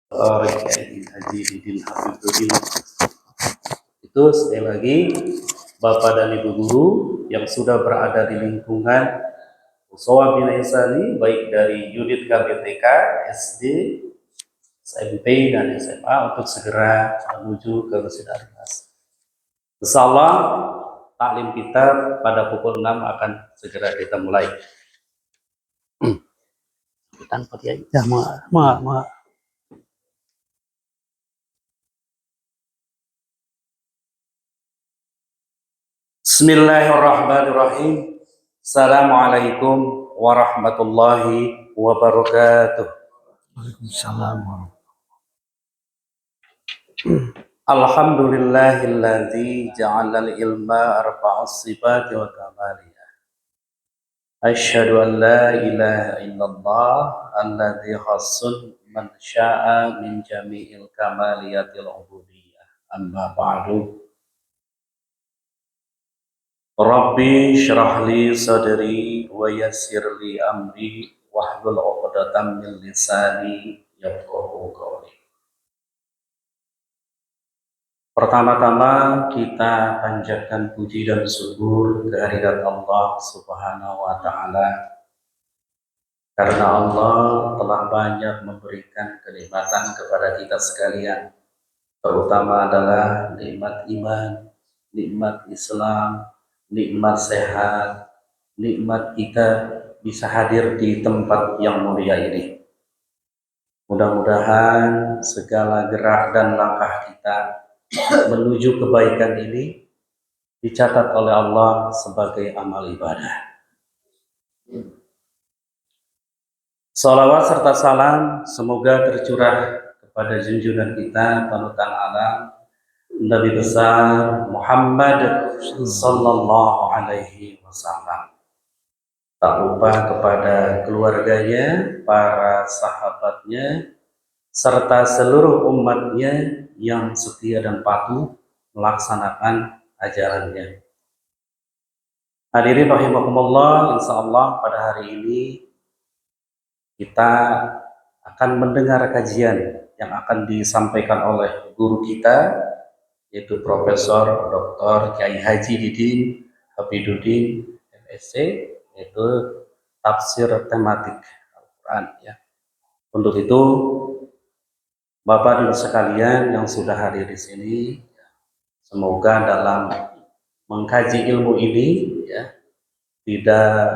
Kiai Haji Didin Habibudin. Itu sekali lagi Bapak dan Ibu guru yang sudah berada di lingkungan Mushowa Bina Insani, baik dari Unit KBTK, SD, SMP, dan SMA untuk segera menuju ke Masjid Ar-Nas. Insyaallah taklim kita pada pukul 6 akan segera kita mulai. Tanpa dia. Ya, ma. Bismillahirrahmanirrahim. Assalamualaikum warahmatullahi wabarakatuh. Waalaikumsalam. Alhamdulillahilladzi ja'alal ilma arba'as sifati wa kamaliyah. Asyhadu an la ilaha illallah alladzi khassun man sya'a min jami'il kamaliyatil ubudiyyah. Amma ba'du. Rabbi syrah li sadri wa yassir li amri wahlul 'uqdatam min lisani yafqahu qawli. Pertama-tama kita panjatkan puji dan syukur kehadirat Allah Subhanahu wa taala karena Allah telah banyak memberikan kenikmatan kepada kita sekalian, terutama adalah nikmat iman, nikmat Islam, nikmat sehat, nikmat kita bisa hadir di tempat yang mulia ini. Mudah-mudahan segala gerak dan langkah kita menuju kebaikan ini dicatat oleh Allah sebagai amal ibadah. Salawat serta salam semoga tercurah kepada junjungan kita, panutan alam, Nabi besar Muhammad sallallahu alaihi wasallam. Tak lupa kepada keluarganya, para sahabatnya, serta seluruh umatnya yang setia dan patuh melaksanakan ajarannya. Hadirin rahimakumullah, insyaallah pada hari ini kita akan mendengar kajian yang akan disampaikan oleh guru kita, yaitu Profesor Dr. Kiai Haji Didin Habibudin MSc, yaitu tafsir tematik Al-Quran. Ya. Untuk itu, Bapak dan sekalian yang sudah hadir di sini, semoga dalam mengkaji ilmu ini, ya, tidak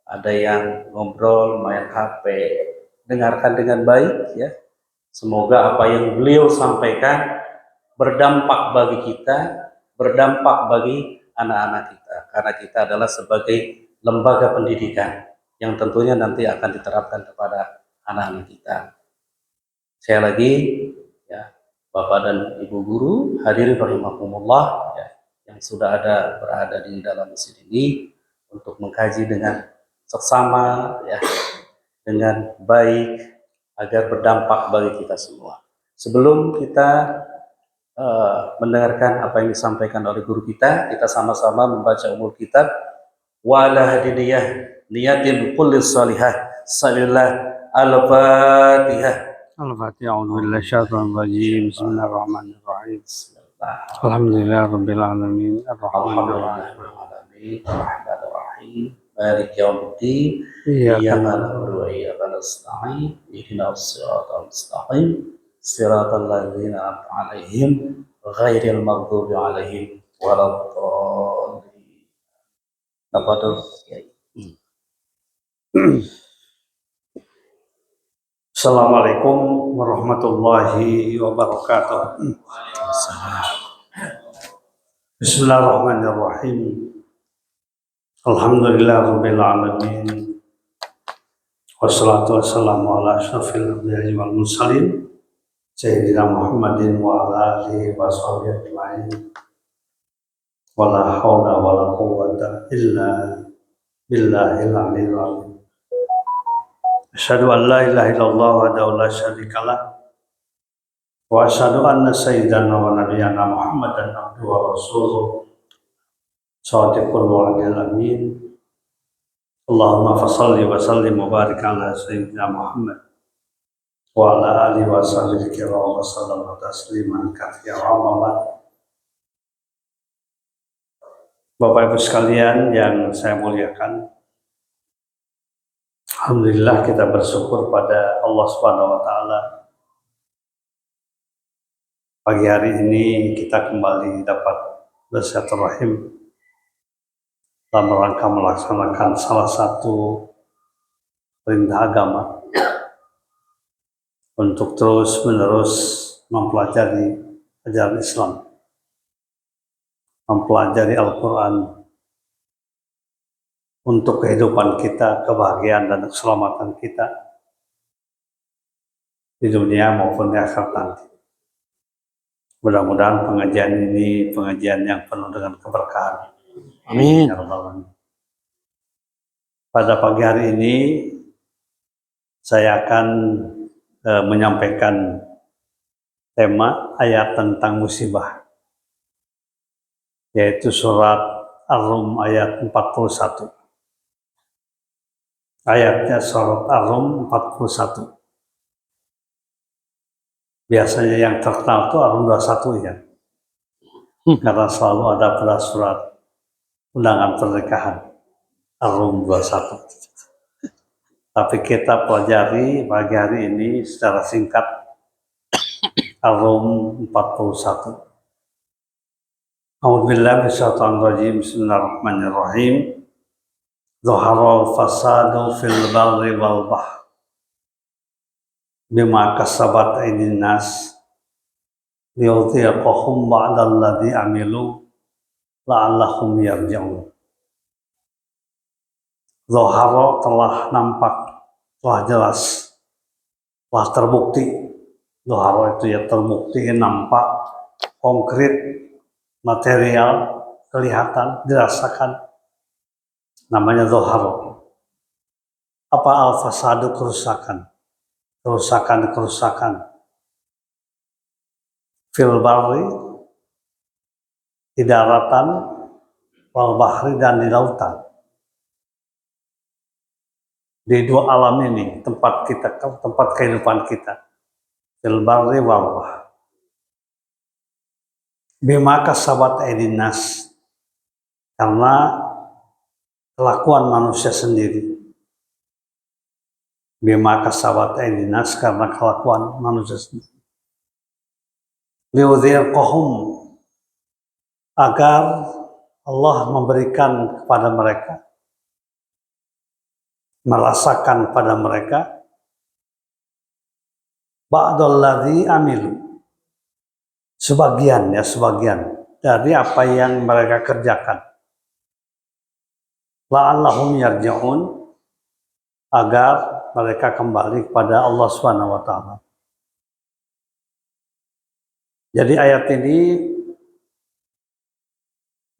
ada yang ngobrol, main HP, dengarkan dengan baik, ya. Semoga apa yang beliau sampaikan berdampak bagi kita, berdampak bagi anak-anak kita, karena kita adalah sebagai lembaga pendidikan yang tentunya nanti akan diterapkan kepada anak-anak kita. Saya lagi, ya, Bapak dan Ibu guru, hadirin rahimakumullah, ya, yang sudah berada di dalam masjid ini untuk mengkaji dengan seksama, ya, dengan baik agar berdampak bagi kita semua. Sebelum kita mendengarkan apa yang disampaikan oleh guru kita sama-sama membaca umul kitab wala hadiniyah niyatin kulli salihah salillah al-fatihah. Al-Fatihah. A'udzubillahi minasyaitonir rajim. Bismillahirrahmanirrahim. Alhamdulillahirabbil alamin. Arrahmanirrahim. Maliki yaumiddin. Iyyaka na'budu wa iyyaka nasta'in. Ihdinas siratal mustaqim. Siratal ladzina an'amta 'alaihim ghairil maghdubi 'alaihim waladdallin. Tafadhol Kiai. Assalamualaikum warahmatullahi wabarakatuh. Bismillahirrahmanirrahim. Alhamdulillahirabbil alamin. Wassalatu wassalamu ala asyrofil anbiya'i wal mursalin Sayyidina Muhammadin wa ala alihi wa sahbihi ajma'in. Wala haula wala quwwata illa billahil aliyyil azim. Asyhadu an la ilaha illallah wahdahu la syarika lah wa asyhadu anna sayyidana wa nabiyyana Muhammadan abduhu wa rasuluh shadiqul wa'dil amin. Allahumma fassalli wa sallim wa barik ala sayyidina Muhammad wa ala alihi wa sahbihi kiram wa sallam tasliman katsiran. Bapak Ibu sekalian yang saya muliakan, alhamdulillah kita bersyukur pada Allah Subhanahu wa taala. Pagi hari ini kita kembali dapat bersilaturahim dalam rangka melaksanakan salah satu perintah agama untuk terus-menerus mempelajari ajaran Islam, mempelajari Al-Quran untuk kehidupan kita, kebahagiaan dan keselamatan kita di dunia maupun di akhirat nanti. Mudah-mudahan pengajian ini pengajian yang penuh dengan keberkahan. Amin. Pada pagi hari ini saya akan menyampaikan tema ayat tentang musibah, yaitu surat Ar-Rum ayat 41. Ayatnya surat Ar-Rum 41. Biasanya yang terkenal itu Ar-Rum 21 ya. Karena selalu ada pada surat undangan pernikahan Ar-Rum 21. Tapi kita pelajari pagi hari ini secara singkat Ar-Rum 41. A'udzubillahi minasyaitonir rajim. Bismillahirrahmanirrahim. Zaharal fasadu fil barri wal bahr bima kasabat aydin nas liyudhiqahum ba'dalladzi amilu la'allahum yarji'un. Zahara telah nampak, telah jelas, telah terbukti. Zahara itu ya terbukti, nampak, konkret, material, kelihatan, dirasakan. Namanya zahara. Apa al-fasadu? Kerusakan. Kerusakan fil barri, di daratan, wal bahri, dan di lautan. Di dua alam ini tempat kita, tempat kehidupan kita. Fil barri wal bahri bima kasabat aydin nas, karena kelakuan manusia sendiri. Bima kasabat aydin nas, karena kelakuan manusia sendiri. Liyudhiqahum, agar Allah memberikan kepada mereka, merasakan pada mereka ba'dalladzi amilu, sebagian dari apa yang mereka kerjakan. La'allahum yarji'un, agar mereka kembali kepada Allah Subhanahu wa taala. Jadi ayat ini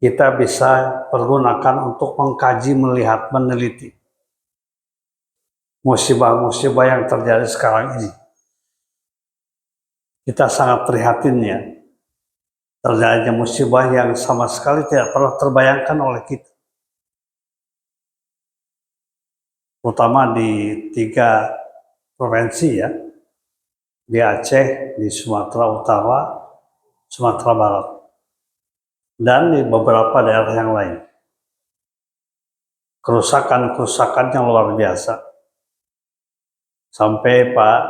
kita bisa pergunakan untuk mengkaji, melihat, meneliti musibah-musibah yang terjadi sekarang ini. Kita sangat prihatin ya, terjadinya musibah yang sama sekali tidak pernah terbayangkan oleh kita. Terutama di 3 provinsi ya, di Aceh, di Sumatera Utara, Sumatera Barat, dan di beberapa daerah yang lain. Kerusakan yang luar biasa. Sampai Pak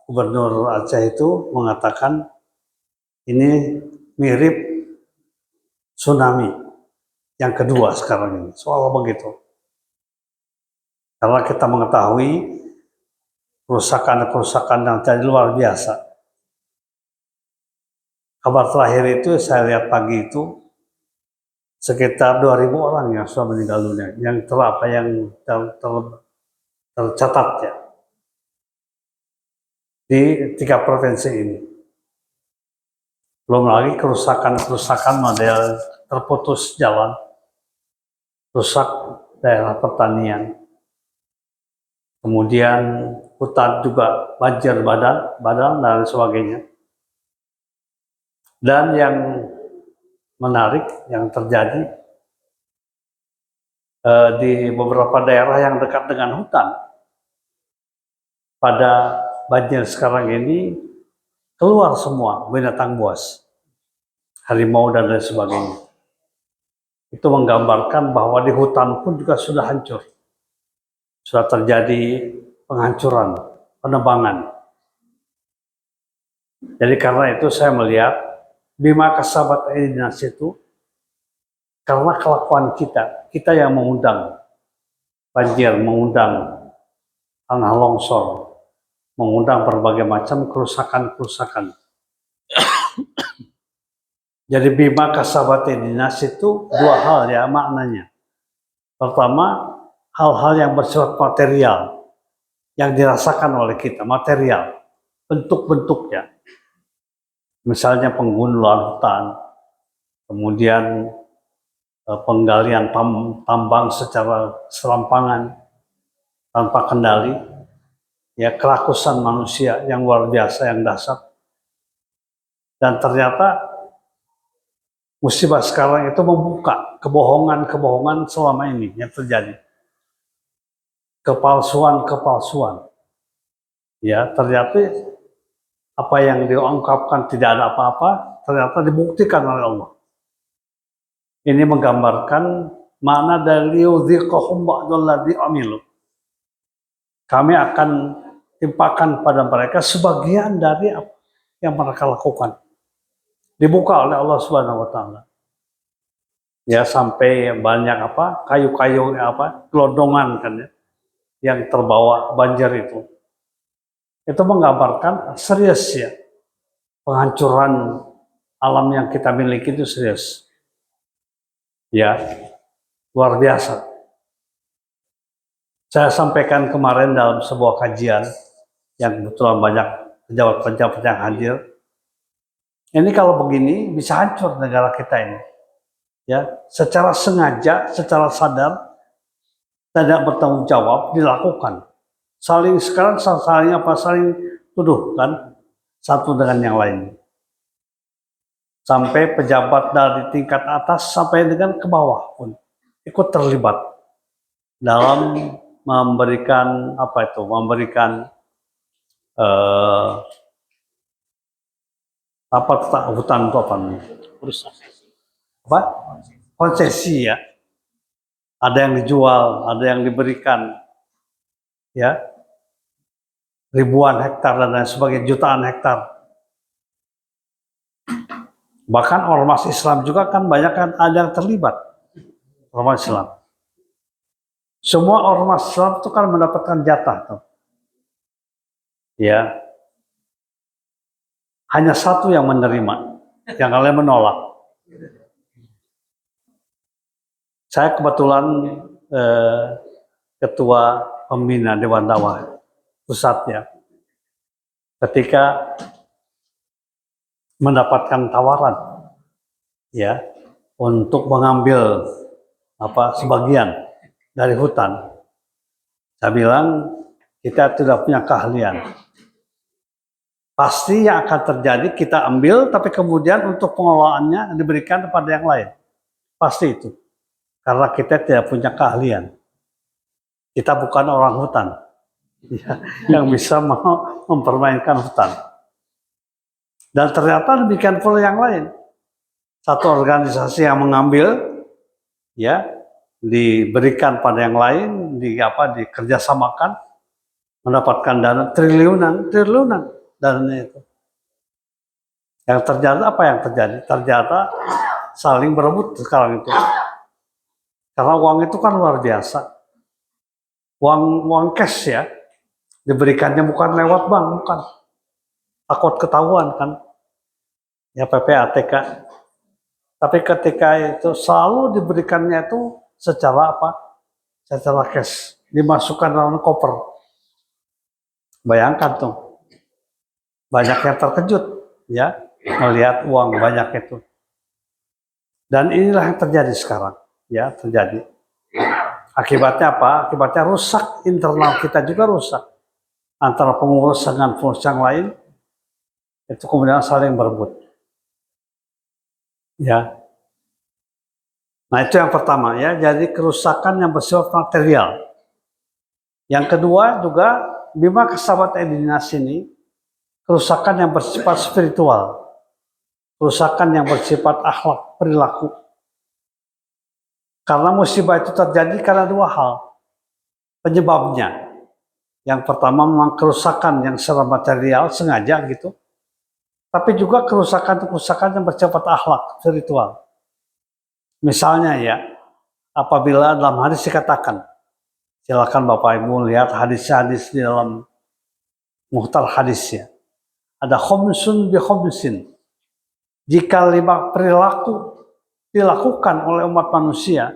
Gubernur Aceh itu mengatakan ini mirip tsunami yang kedua sekarang ini. Soal begitu. Karena kita mengetahui kerusakan yang terjadi luar biasa. Kabar terakhir itu saya lihat pagi itu sekitar 2.000 orang yang sudah meninggal dunia, yang tercatat ya di 3 provinsi ini. Belum lagi kerusakan model terputus jalan, rusak daerah pertanian, kemudian hutan juga banjir badan dan sebagainya. Dan yang menarik yang terjadi di beberapa daerah yang dekat dengan hutan, pada banjir sekarang ini keluar semua binatang buas, harimau dan lain sebagainya. Itu menggambarkan bahwa di hutan pun juga sudah hancur. Sudah terjadi penghancuran, penebangan. Jadi karena itu saya melihat bima kasabat aydinas itu karena kelakuan kita yang mengundang banjir, mengundang tanah longsor, mengundang berbagai macam kerusakan-kerusakan. Jadi bima kasabat aydinas itu dua hal ya maknanya. Pertama, hal-hal yang bersifat material yang dirasakan oleh kita, material, bentuk-bentuknya. Misalnya penggundulan hutan, kemudian penggalian tambang secara serampangan tanpa kendali, ya kerakusan manusia yang luar biasa, yang dahsyat. Dan ternyata musibah sekarang itu membuka kebohongan-kebohongan selama ini yang terjadi. Kepalsuan-kepalsuan. Ya, ternyata apa yang diungkapkan tidak ada apa-apa, ternyata dibuktikan oleh Allah. Ini menggambarkan makna dari yudhiqahum ba'dalladzi amilu. Kami akan timpakan pada mereka sebagian dari apa yang mereka lakukan. Dibuka oleh Allah Subhanahu wa taala. Ya, sampai banyak apa? Kayu-kayu gelondongan kan ya, yang terbawa banjir itu. Itu menggambarkan serius ya. Penghancuran alam yang kita miliki itu serius. Ya, luar biasa. Saya sampaikan kemarin dalam sebuah kajian yang kebetulan banyak pejabat-pejabat yang hadir. Ini kalau begini bisa hancur negara kita ini. Ya, secara sengaja, secara sadar, tidak bertanggung jawab dilakukan. Saling tuduh kan satu dengan yang lain. Sampai pejabat dari tingkat atas sampai dengan ke bawah pun ikut terlibat dalam memberikan hutan itu konsesi ya, ada yang dijual, ada yang diberikan ya ribuan hektar dan lain sebagainya, jutaan hektar. Bahkan ormas Islam juga kan banyak kan ada yang terlibat, ormas Islam. Semua ormas Islam itu kan mendapatkan jatah tuh. Ya. Hanya satu yang menerima, yang lain menolak. Saya kebetulan ketua pembina Dewan Dakwah pusatnya. Ketika mendapatkan tawaran ya untuk mengambil sebagian dari hutan, saya bilang kita tidak punya keahlian. Pasti yang akan terjadi kita ambil, tapi kemudian untuk pengelolaannya diberikan kepada yang lain. Pasti itu. Karena kita tidak punya keahlian. Kita bukan orang hutan ya, yang bisa mempermainkan hutan. Dan ternyata demikian pula yang lain. Satu organisasi yang mengambil, ya diberikan pada yang lain, dikerjasamakan, mendapatkan dana triliunan dananya itu. Yang terjadi apa yang terjadi? Ternyata saling berebut sekarang itu. Karena uang itu kan luar biasa. Uang cash ya. Diberikannya bukan lewat bank, bukan. Takut ketahuan kan. Ya PPATK. Tapi ketika itu selalu diberikannya itu secara secara cash. Dimasukkan dalam koper. Bayangkan tuh. Banyak yang terkejut ya melihat uang banyak itu. Dan inilah yang terjadi sekarang, ya terjadi. Akibatnya apa? Akibatnya rusak internal kita juga rusak. Antara pengurus dengan pengurus yang lain itu kemudian saling berebut. Ya. Nah itu yang pertama ya. Jadi kerusakan yang bersifat material. Yang kedua juga bima kasabat edinas ini kerusakan yang bersifat spiritual, kerusakan yang bersifat akhlak, perilaku. Karena musibah itu terjadi karena dua hal penyebabnya. Yang pertama memang kerusakan yang secara material sengaja gitu, tapi juga kerusakan yang bersifat akhlak, spiritual. Misalnya ya, apabila dalam hadis dikatakan, silakan Bapak Ibu lihat hadis-hadis di dalam muhtar hadisnya. Ada khomsun bi khomsin. Jika 5 perilaku dilakukan oleh umat manusia,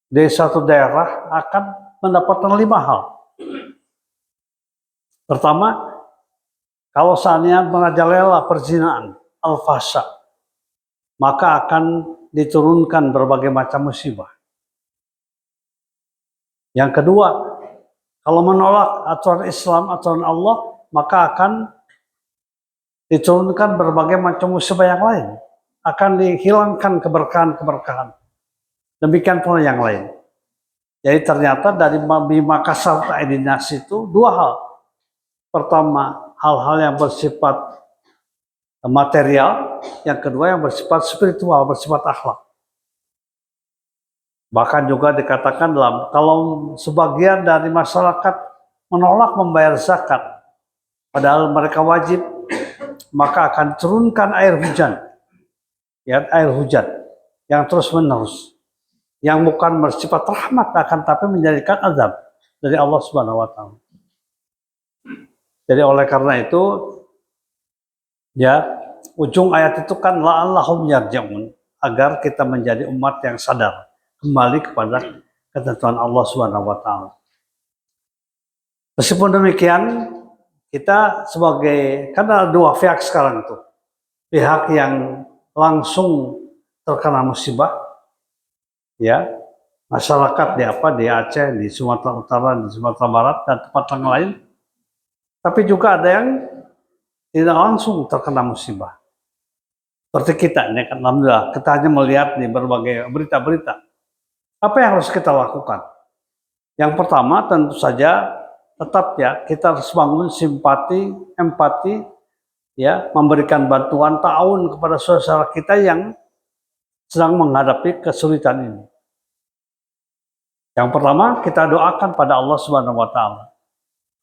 di satu daerah akan mendapatkan 5 hal. Pertama, kalau seandainya merajalela perzinaan, al-fahsya, maka akan diturunkan berbagai macam musibah. Yang kedua, kalau menolak aturan Islam, aturan Allah, maka akan diturunkan berbagai macam musibah yang lain. Akan dihilangkan keberkahan-keberkahan. Demikian pula yang lain. Jadi ternyata dari bima kasar ta'dinas itu 2 hal. Pertama, hal-hal yang bersifat material. Yang kedua, yang bersifat spiritual, bersifat akhlak. Bahkan juga dikatakan kalau sebagian dari masyarakat menolak membayar zakat, padahal mereka wajib, maka akan turunkan air hujan. Ya, air hujan yang terus-menerus. Yang bukan bersifat rahmat, akan tapi menjadikan azab dari Allah Subhanahu wa taala. Jadi oleh karena itu, ya, ujung ayat itu kan la'allahum yarji'un, agar kita menjadi umat yang sadar kembali kepada ketentuan Allah Subhanahu wa taala. Meskipun demikian, kita karena ada 2 pihak sekarang tuh. Pihak yang langsung terkena musibah, ya, masyarakat di Aceh, di Sumatera Utara, di Sumatera Barat, dan tempat yang lain. Tapi juga ada yang tidak langsung terkena musibah. Seperti kita, ini kan alhamdulillah, kita hanya melihat di berbagai berita-berita. Apa yang harus kita lakukan? Yang pertama tentu saja tetap ya kita harus bangun simpati, empati, ya, memberikan bantuan ta'awun kepada saudara kita yang sedang menghadapi kesulitan ini. Yang pertama kita doakan pada Allah Subhanahu wa taala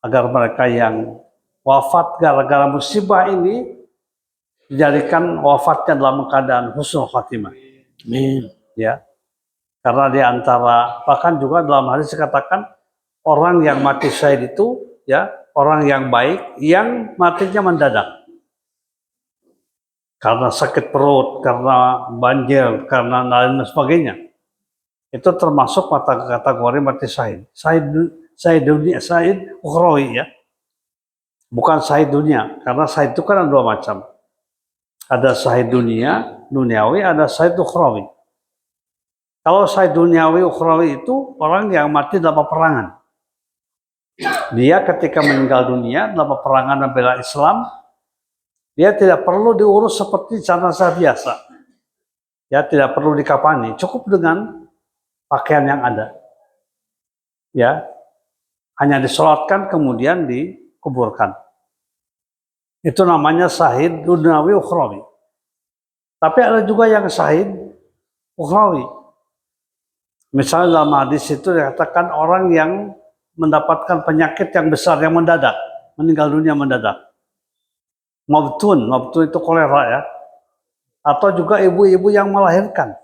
agar mereka yang wafat gara-gara musibah ini dijadikan wafatnya dalam keadaan husnul khatimah. Amin. Ya. Karena di antara, bahkan juga dalam hadis dikatakan orang yang mati syahid itu, ya, orang yang baik yang matinya mendadak. Karena sakit perut, karena banjir, karena lain sebagainya. Itu termasuk kategori mati syahid. Syahid dunia, syahid ukhrawi, ya. Bukan syahid dunia, karena syahid itu kan ada 2 macam. Ada syahid duniawi, ada syahid ukhrawi. Kalau syahid duniawi ukhrawi itu orang yang mati dalam peperangan. Dia ketika meninggal dunia dalam peperangan membela Islam, dia tidak perlu diurus seperti jenazah biasa. Ya, tidak perlu dikafani, cukup dengan pakaian yang ada. Ya, hanya disolatkan kemudian dikuburkan. Itu namanya syahid duniawi ukhrawi. Tapi ada juga yang syahid ukhrawi. Misalnya dalam hadis itu dikatakan orang yang mendapatkan penyakit yang besar yang mendadak, meninggal dunia mendadak. Mabtun itu kolera, ya. Atau juga ibu-ibu yang melahirkan,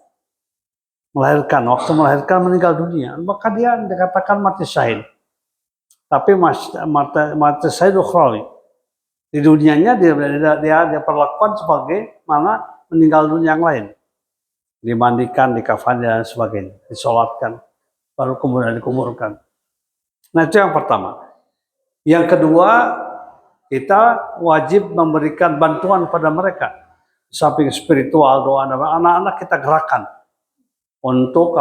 waktu melahirkan meninggal dunia, maka dia dikatakan mati syahid. Tapi mati syahid ukhrawi. Di dunianya dia perlakukan sebagai mana meninggal dunia yang lain. Dimandikan, dikafani dan sebagainya, disolatkan, baru kemudian dikuburkan. Nah, itu yang pertama. Yang kedua, kita wajib memberikan bantuan pada mereka. Samping spiritual, doa, anak-anak kita gerakan untuk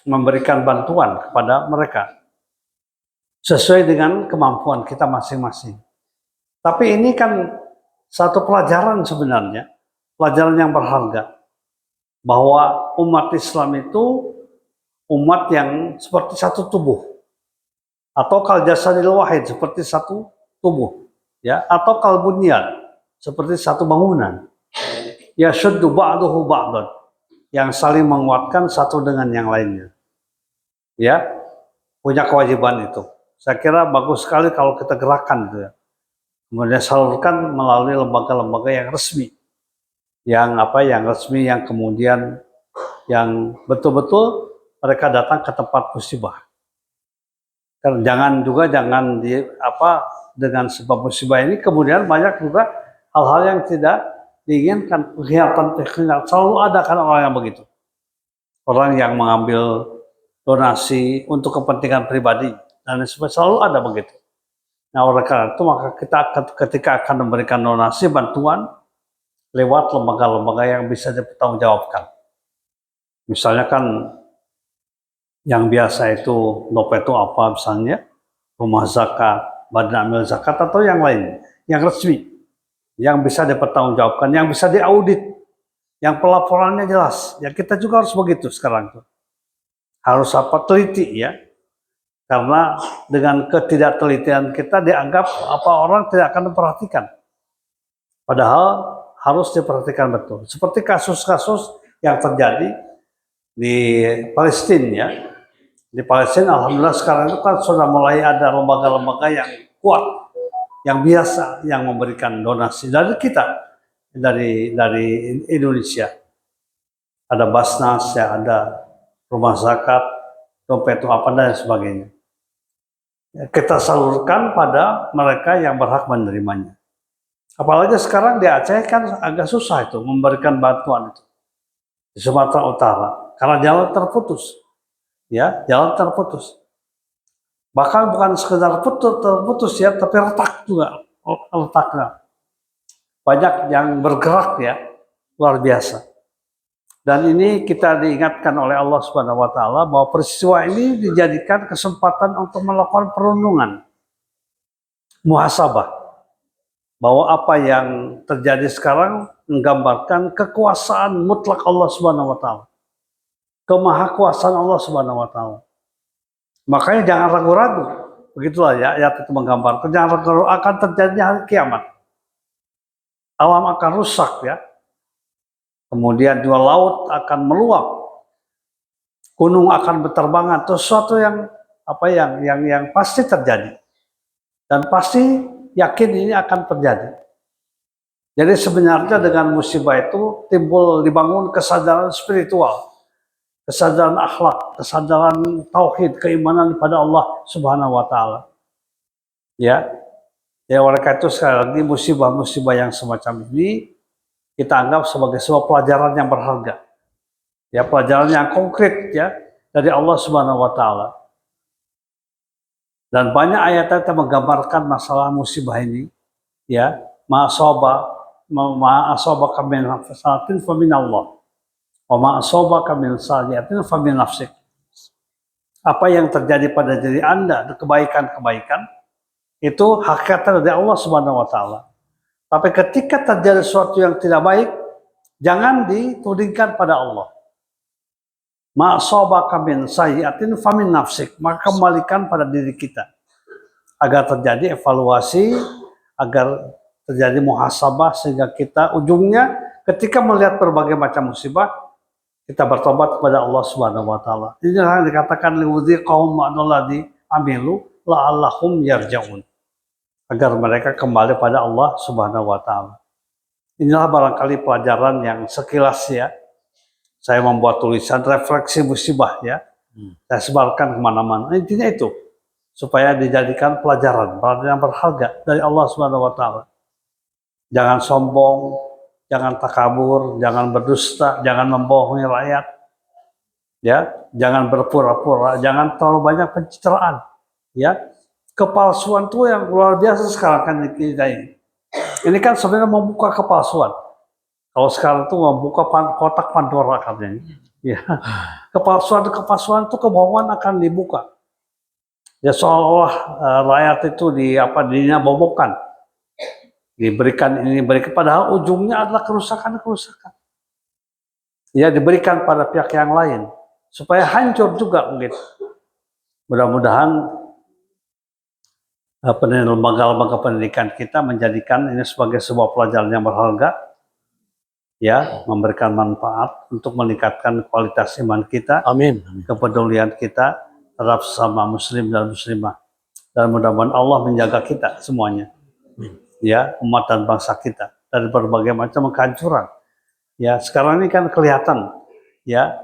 memberikan bantuan kepada mereka sesuai dengan kemampuan kita masing-masing. Tapi ini kan satu pelajaran sebenarnya, pelajaran yang berharga. Bahwa umat Islam itu umat yang seperti satu tubuh. atau kal jasadil wahid seperti satu tubuh, ya, atau kal bunyan seperti satu bangunan, ya syuddu ba'duhu ba'dan, yang saling menguatkan satu dengan yang lainnya, ya, punya kewajiban itu. Saya kira bagus sekali kalau kita gerakan itu ya, kemudian salurkan melalui lembaga-lembaga yang resmi, yang resmi, yang kemudian yang betul-betul mereka datang ke tempat musibah. Jangan dengan sebab musibah ini kemudian banyak juga hal-hal yang tidak diinginkan, kegiatan selalu ada kan orang yang begitu, orang yang mengambil donasi untuk kepentingan pribadi dan sebagainya, selalu ada begitu. Nah, oleh karena itu maka kita ketika akan memberikan donasi bantuan lewat lembaga-lembaga yang bisa dipertanggungjawabkan. Misalnya kan yang biasa itu dompet itu apa misalnya, rumah zakat, badan amil zakat atau yang lain, yang resmi, yang bisa dipertanggungjawabkan, yang bisa diaudit, yang pelaporannya jelas. Ya kita juga harus begitu sekarang tuh. Harus teliti ya. Karena dengan ketidaktelitian kita dianggap orang tidak akan memperhatikan. Padahal harus diperhatikan betul. Seperti kasus-kasus yang terjadi di Palestina ya. Di Palestina alhamdulillah sekarang itu kan sudah mulai ada lembaga-lembaga yang kuat, yang biasa, yang memberikan donasi dari kita, dari Indonesia. Ada Basnas, ya, ada rumah zakat, dompet apa dan sebagainya. Kita salurkan pada mereka yang berhak menerimanya. Apalagi sekarang di Aceh kan agak susah itu memberikan bantuan itu di Sumatera Utara karena jalan terputus. Ya, jalan terputus. Bahkan bukan sekedar terputus ya, tapi retak juga, letaknya. Banyak yang bergerak ya, luar biasa. Dan ini kita diingatkan oleh Allah Subhanahu wa taala bahwa peristiwa ini dijadikan kesempatan untuk melakukan perenungan, muhasabah. Bahwa apa yang terjadi sekarang menggambarkan kekuasaan mutlak Allah Subhanahu wa taala. Kemahakuasaan Allah Subhanahu wa taala. Makanya jangan ragu-ragu. Begitulah ya ayat itu menggambarkan, jangan ragu-ragu akan terjadinya hari kiamat. Alam akan rusak ya. Kemudian juga laut akan meluap. Gunung akan berterbangan. Itu sesuatu yang pasti terjadi. Dan pasti yakin ini akan terjadi. Jadi sebenarnya dengan musibah itu dibangun kesadaran spiritual. Kesadaran akhlak, kesadaran tauhid, keimanan pada Allah Subhanahu wa taala. Ya. Ya, oleh karena itu sekali lagi musibah-musibah yang semacam ini kita anggap sebagai sebuah pelajaran yang berharga. Ya, pelajaran yang konkret ya dari Allah Subhanahu wa taala. Dan banyak ayat-ayat yang menggambarkan masalah musibah ini, ya, ma'asabaka min hasanatin fa min Allah. Wa ma'asabaka min sayyi'atin fa min nafsik. Apa yang terjadi pada diri Anda, kebaikan-kebaikan, itu hakikatnya dari Allah Subhanahu wa taala. Tapi ketika terjadi sesuatu yang tidak baik, jangan ditudingkan pada Allah. Ma'asabaka min sayyi'atin fa min nafsik. Maka kembalikan pada diri kita. Agar terjadi evaluasi, agar terjadi muhasabah, sehingga kita ujungnya ketika melihat berbagai macam musibah, kita bertobat kepada Allah Subhanahu wa taala. Ini yang dikatakan liwudhi qaum ma'adalladhi amilu la'allahum yarja'un. Agar mereka kembali pada Allah Subhanahu wa taala. Inilah barangkali pelajaran yang sekilas ya. Saya membuat tulisan refleksi musibah ya. Saya sebarkan kemana-mana. Intinya itu. Supaya dijadikan pelajaran yang berharga dari Allah Subhanahu wa taala. Jangan sombong, jangan takabur, jangan berdusta, jangan membohongi rakyat. Ya, jangan berpura-pura, jangan terlalu banyak pencitraan. Ya. Kepalsuan itu yang luar biasa sekarang kan kita ini. Ini kan sebenarnya membuka kepalsuan. Kalau sekarang itu membuka kotak Pandora katanya. Ya. Kepalsuan itu kebohongan akan dibuka. Ya seolah-olah rakyat itu dibobokan. Diberikan padahal ujungnya adalah kerusakan. Ya diberikan pada pihak yang lain supaya hancur juga begitu. Mudah-mudahan lembaga-lembaga pendidikan kita menjadikan ini sebagai sebuah pelajaran yang berharga, ya, memberikan manfaat untuk meningkatkan kualitas iman kita, Amin. kepedulian kita terhadap sesama muslim dan muslimah, dan mudah-mudahan Allah menjaga kita semuanya, ya, umat dan bangsa kita dari berbagai macam kehancuran. Ya, sekarang ini kan kelihatan, ya,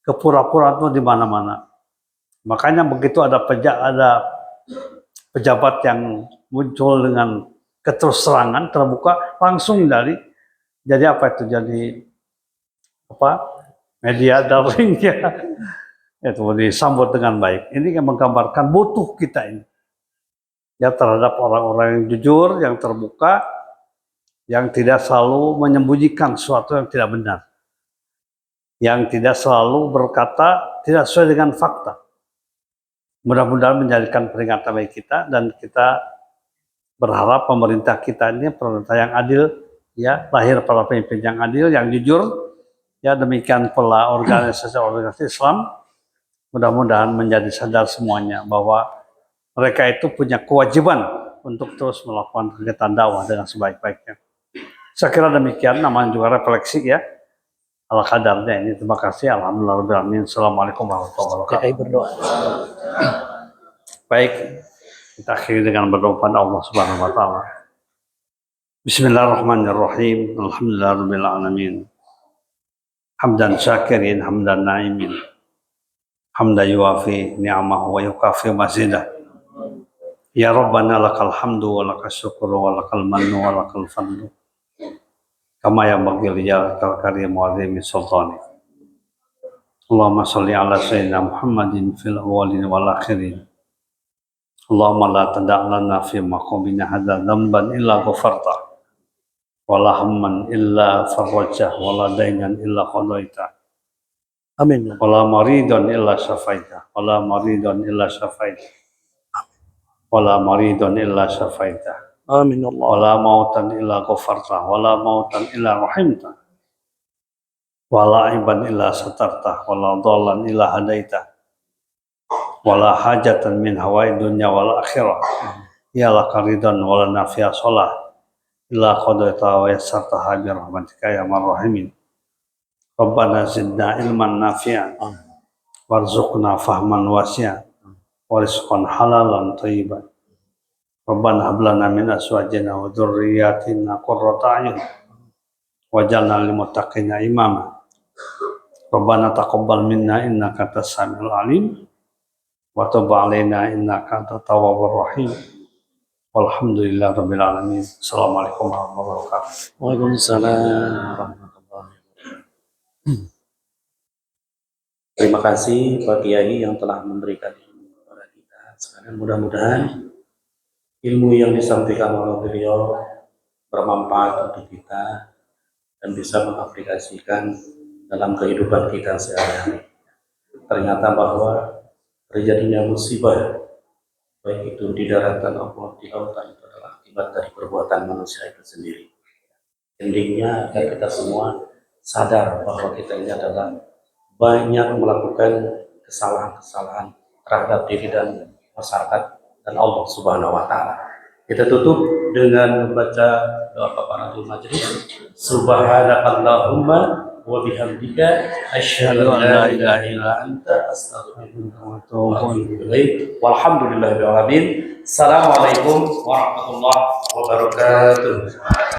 kepura-puraan itu di mana-mana. Makanya begitu ada pejabat yang muncul dengan keterus-terangan terbuka langsung jadi apa itu, jadi apa, media daring, ya, itu disambut dengan baik. Ini yang menggambarkan butuh kita ini, ya, terhadap orang-orang yang jujur, yang terbuka, yang tidak selalu menyembunyikan sesuatu yang tidak benar, yang tidak selalu berkata tidak sesuai dengan fakta. Mudah-mudahan menjadikan peringatan bagi kita, dan kita berharap pemerintah kita ini pemerintah yang adil, ya, lahir para pemimpin yang adil, yang jujur, ya, demikian pula organisasi Islam. Mudah-mudahan menjadi sadar semuanya bahwa mereka itu punya kewajiban untuk terus melakukan kegiatan dakwah dengan sebaik-baiknya. Saya kira demikian, namanya juga refleksi, ya, ala kadarnya ini. Terima kasih. Alhamdulillah. Assalamualaikum warahmatullahi wabarakatuh. Kayak berdoa. Baik, kita akhiri dengan berdoa pada Allah Subhanahu wa taala. Bismillahirrahmanirrahim. Alhamdulillahirabbil alamin. Hamdan syakirin, hamdan na'imin. Hamdan yuwafi ni'amahu wa yukafi mazidah. Ya Rabbana lakal hamdu wa lakal syukru wa lakal mannu wa lakal fadlu. Kama yanbaghi li jalalika karim wa azimi sultani. Allahumma shalli ala sayyidina Muhammadin fil awwalin wal akhirin. Allahumma la tada' lana fi maqamina hadza dhanban illa ghafarta, wa la hamman illa farajta, wa la dainan illa qadaita, Amin. wa la maridan illa syafaita, wa la maridan illa syafaita, wa la maridan illa syafaita, Amin wa Allah. la mautan illa ghafarta, wa la mautan illa rahimta, wa la aiban illa satarta, wa la dhallan illa hadaita, wala hajatan min hawai dunya wal akhirah ya laka ridhan wala nafiya sholah illa qadaita wa yassartaha bi rahmatika ya marrahimin. Rabbana zidna ilman nafi'an warzuqna fahman wasi'an warizqan halalan thayyiban. Rabbana hab lana min azwajina wa dhurriyyatina qurrata a'yun waj'alna lil muttaqina imama. Rabbana taqabbal minna innaka antas samiul alim wa tub alaina innaka antat tawwabur rahim. Walhamdulillahirabbil alamin. Assalamualaikum warahmatullahi wabarakatuh. Waalaikumsalam warahmatullahi wabarakatuh. Terima kasih Pak Kiai yang telah memberikan ilmu kepada kita. Sekarang mudah-mudahan ilmu yang disampaikan oleh beliau bermanfaat untuk kita dan bisa mengaplikasikan dalam kehidupan kita sehari-hari. Ternyata bahwa terjadinya musibah, baik itu di daratan maupun di lautan, itu adalah akibat dari perbuatan manusia itu sendiri. Endingnya agar kita semua sadar bahwa kita ini adalah banyak melakukan kesalahan-kesalahan terhadap diri dan masyarakat dan Allah Subhanahu wa taala. Kita tutup dengan membaca doa kafaratul majlis. Subhanakallahumma wa bihamdika asyhadu an la ilaha illa anta astaghfiruka wa atubu ilaik. Walhamdulillahirabbil alamin. Assalamualaikum warahmatullahi wabarakatuh.